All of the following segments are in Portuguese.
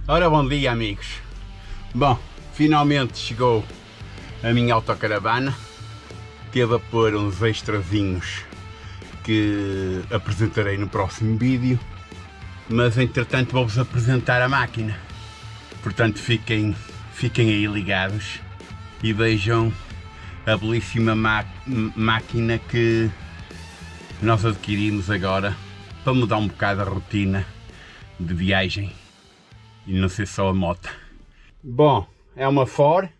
Ora, bom dia, amigos. Bom, finalmente chegou a minha autocaravana. Teve a pôr uns extrazinhos que apresentarei no próximo vídeo, mas entretanto vou-vos apresentar a máquina. Portanto, fiquem aí ligados e vejam a belíssima máquina que nós adquirimos agora para mudar um bocado a rotina de viagem e não ser só a moto. Bom, é uma Ford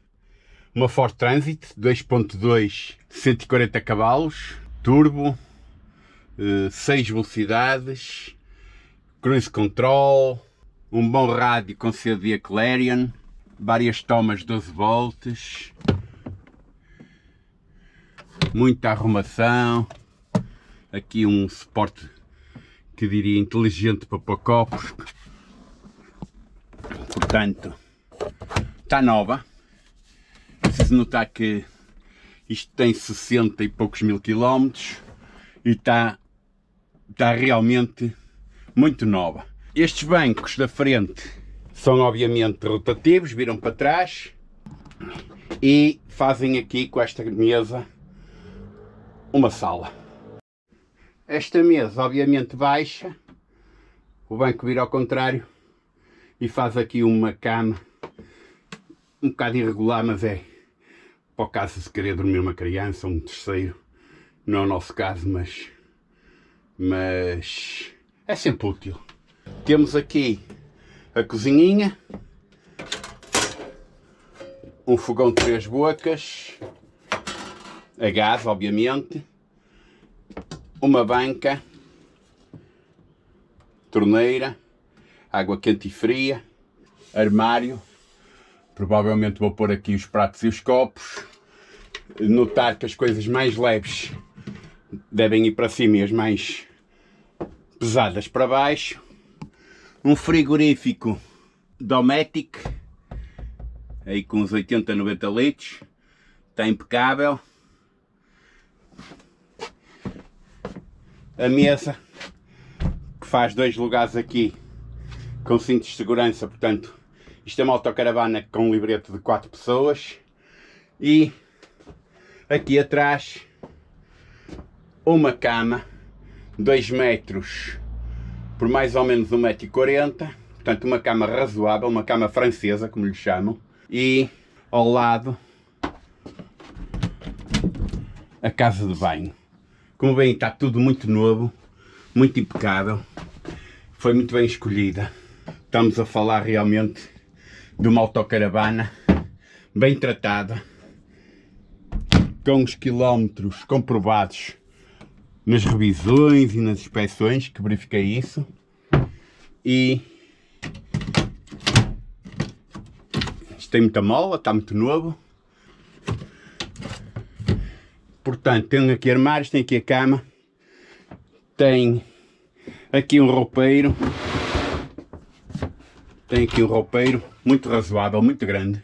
Transit 2.2, 140 cavalos, turbo, 6 velocidades, cruise control, um bom rádio com CD Clarion, várias tomas 12 volts, muita arrumação, aqui um suporte que diria inteligente para pôr copos. Portanto, está nova. Preciso notar que isto tem 60 e poucos mil quilómetros e está realmente muito nova. Estes bancos da frente são obviamente rotativos, viram para trás e fazem aqui com esta mesa uma sala. Esta mesa obviamente baixa, o banco vira ao contrário e faz aqui uma cama um bocado irregular, mas é para o caso de querer dormir uma criança ou um terceiro. Não é o nosso caso, mas é sempre útil. Temos aqui a cozinhinha, um fogão de 3 bocas, a gás obviamente, uma banca, torneira, água quente e fria, armário, provavelmente vou pôr aqui os pratos e os copos. Notar que as coisas mais leves devem ir para cima e as mais pesadas para baixo. Um frigorífico Dometic, aí com uns 80, 90 litros, está impecável. A mesa, que faz 2 lugares aqui, com cintos de segurança, portanto, isto é uma autocaravana com um librete de 4 pessoas. E aqui atrás, uma cama, 2 metros por mais ou menos 1,40 m, portanto uma cama razoável, uma cama francesa, como lhe chamam. E ao lado, a casa de banho. Como veem, está tudo muito novo, muito impecável, foi muito bem escolhida. Estamos a falar realmente de uma autocaravana bem tratada, com os quilómetros comprovados nas revisões e nas inspeções, que verifiquei isso. E isto tem muita mola, está muito novo. Portanto, tem aqui armários, tem aqui a cama, tem aqui um roupeiro. Tem aqui um roupeiro muito razoável, muito grande.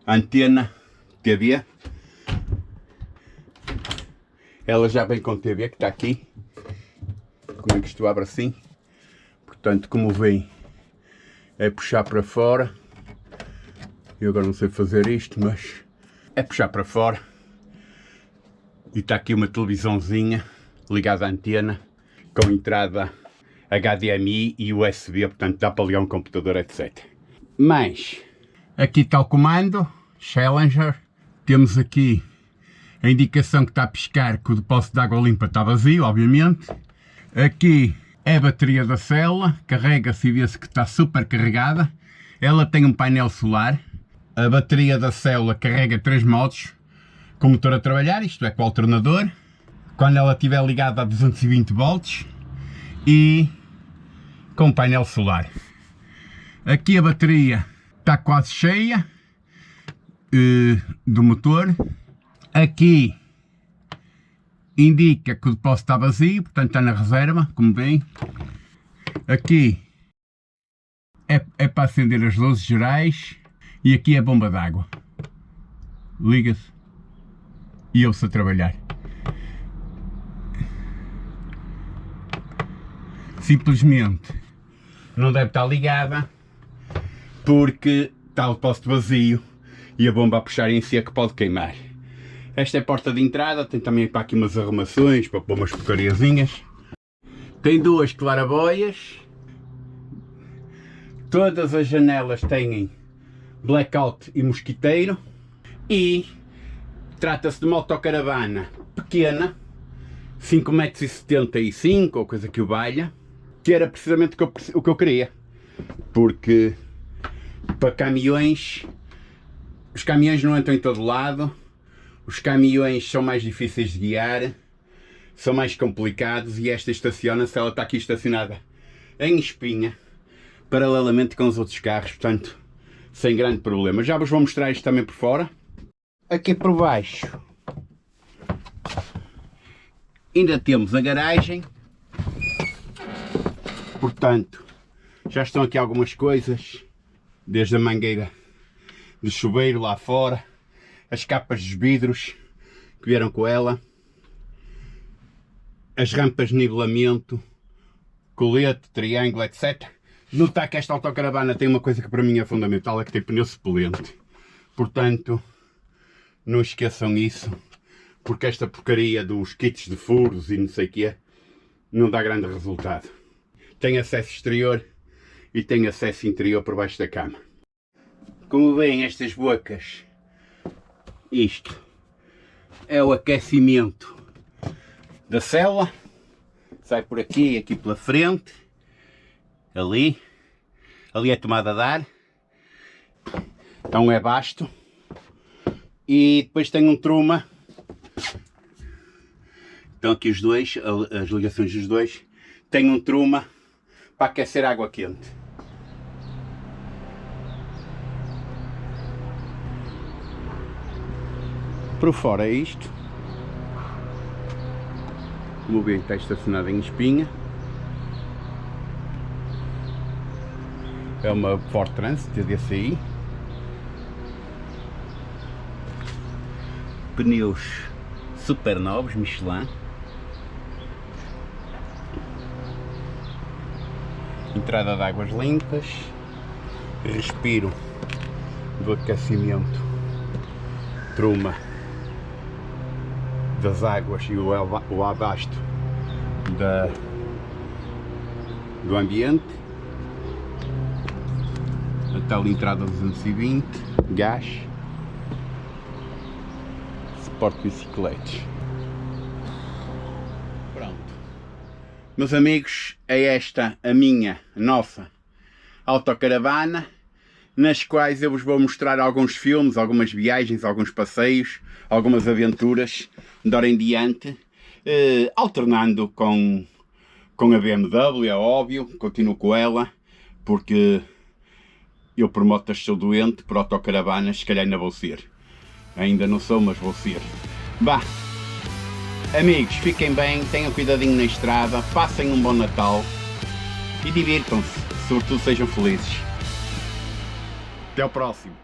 Antena TV. Ela já vem com TV, que está aqui. Como é que isto abre assim? Portanto, como vem, é puxar para fora. Eu agora não sei fazer isto, mas é puxar para fora. E está aqui uma televisãozinha ligada à antena, com entrada HDMI e USB, portanto dá para ligar um computador, etc. Mas aqui está o comando Challenger. Temos aqui a indicação que está a piscar que o depósito de água limpa está vazio, obviamente. Aqui é a bateria da célula, carrega-se e vê-se que está super carregada. Ela tem um painel solar. A bateria da célula carrega 3 modos com o motor a trabalhar, isto é, com o alternador, quando ela estiver ligada a 220 volts e com painel solar. Aqui a bateria está quase cheia do motor. Aqui indica que o depósito está vazio, portanto está na reserva, como veem. Aqui é para acender as luzes gerais e aqui é a bomba d'água. Liga-se e eu-se a trabalhar. Simplesmente não deve estar ligada porque está o poste vazio e a bomba a puxar em seco pode queimar. Esta é a porta de entrada, tem também para aqui umas arrumações para pôr umas porcariazinhas. Tem duas claraboias. Todas as janelas têm blackout e mosquiteiro. E trata-se de uma autocaravana pequena, 5,75 m ou coisa que o valha, que era precisamente o que eu queria. Porque para caminhões, os caminhões não entram em todo lado, os caminhões são mais difíceis de guiar, são mais complicados e esta estaciona-se, ela está aqui estacionada em espinha, paralelamente com os outros carros, portanto, sem grande problema. Já vos vou mostrar isto também por fora. Aqui por baixo ainda temos a garagem, portanto, já estão aqui algumas coisas, desde a mangueira de chuveiro lá fora, as capas dos vidros que vieram com ela, as rampas de nivelamento, colete, triângulo, etc. Notar que esta autocaravana tem uma coisa que para mim é fundamental, é que tem pneu suplente. Portanto, não esqueçam isso, porque esta porcaria dos kits de furos e não sei o quê, não dá grande resultado. Tem acesso exterior e tem acesso interior por baixo da cama. Como veem estas bocas, isto é o aquecimento da cela, sai por aqui, aqui pela frente, ali é tomada de ar, então é basto, e depois tem um truma, então aqui os dois, as ligações dos dois, tem um truma para aquecer água quente. Por fora é isto. Como bem, está estacionado em espinha. É uma Ford Transit DCI. Pneus super novos, Michelin. Entrada de águas limpas. Respiro do aquecimento. Truma das águas e o abasto do ambiente. A tal entrada 220, gás, suporte de bicicletas. Pronto, meus amigos, é esta a nossa autocaravana, nas quais eu vos vou mostrar alguns filmes, algumas viagens, alguns passeios, algumas aventuras de hora em diante, alternando com a BMW, é óbvio, continuo com ela, porque eu por motas sou doente, por autocaravanas se calhar ainda vou ser. Ainda não sou, mas vou ser. Bah, amigos, fiquem bem, tenham cuidadinho na estrada, passem um bom Natal e divirtam-se, sobretudo sejam felizes. Até ao próximo.